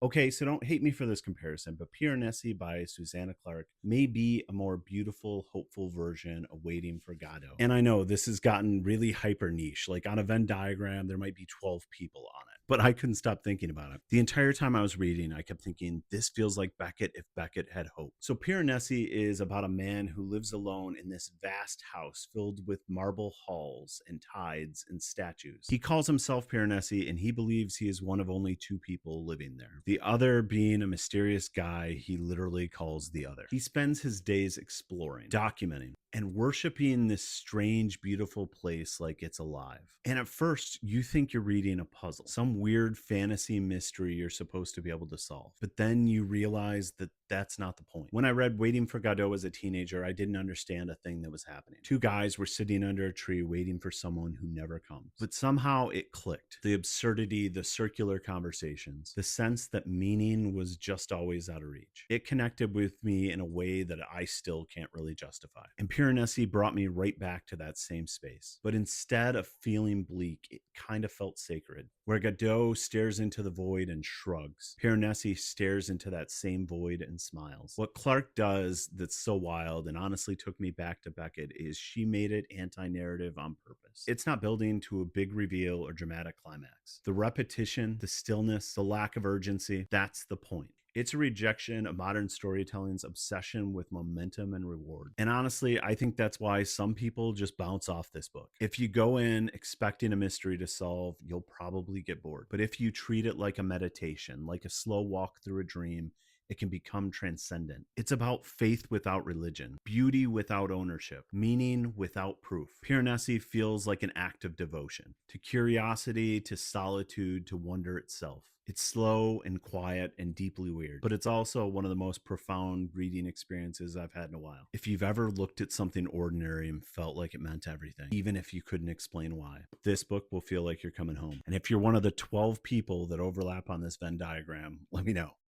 Okay, so don't hate me for this comparison, but Piranesi by Susanna Clarke may be a more beautiful, hopeful version of Waiting for Godot. And I know this has gotten really hyper niche. Like on a Venn diagram, there might be 12 people on it, but I couldn't stop thinking about it. The entire time I was reading, I kept thinking, this feels like Beckett if Beckett had hope. So Piranesi is about a man who lives alone in this vast house filled with marble halls and tides and statues. He calls himself Piranesi and he believes he is one of only two people living there, the other being a mysterious guy he literally calls the other. He spends his days exploring, documenting, and worshiping this strange, beautiful place like it's alive. And at first, you think you're reading a puzzle, some weird fantasy mystery you're supposed to be able to solve. But then you realize that that's not the point. When I read Waiting for Godot as a teenager, I didn't understand a thing that was happening. Two guys were sitting under a tree waiting for someone who never comes. But somehow it clicked. The absurdity, the circular conversations, the sense that meaning was just always out of reach. It connected with me in a way that I still can't really justify. And Piranesi brought me right back to that same space. But instead of feeling bleak, it kind of felt sacred. Where Godot stares into the void and shrugs, Piranesi stares into that same void and smiles. What Clarke does that's so wild and honestly took me back to Beckett is she made it anti-narrative on purpose. It's not building to a big reveal or dramatic climax. The repetition, the stillness, the lack of urgency, that's the point. It's a rejection of modern storytelling's obsession with momentum and reward. And honestly, I think that's why some people just bounce off this book. If you go in expecting a mystery to solve, you'll probably get bored. But if you treat it like a meditation, like a slow walk through a dream, it can become transcendent. It's about faith without religion, beauty without ownership, meaning without proof. Piranesi feels like an act of devotion to curiosity, to solitude, to wonder itself. It's slow and quiet and deeply weird, but it's also one of the most profound reading experiences I've had in a while. If you've ever looked at something ordinary and felt like it meant everything, even if you couldn't explain why, this book will feel like you're coming home. And if you're one of the 12 people that overlap on this Venn diagram, let me know.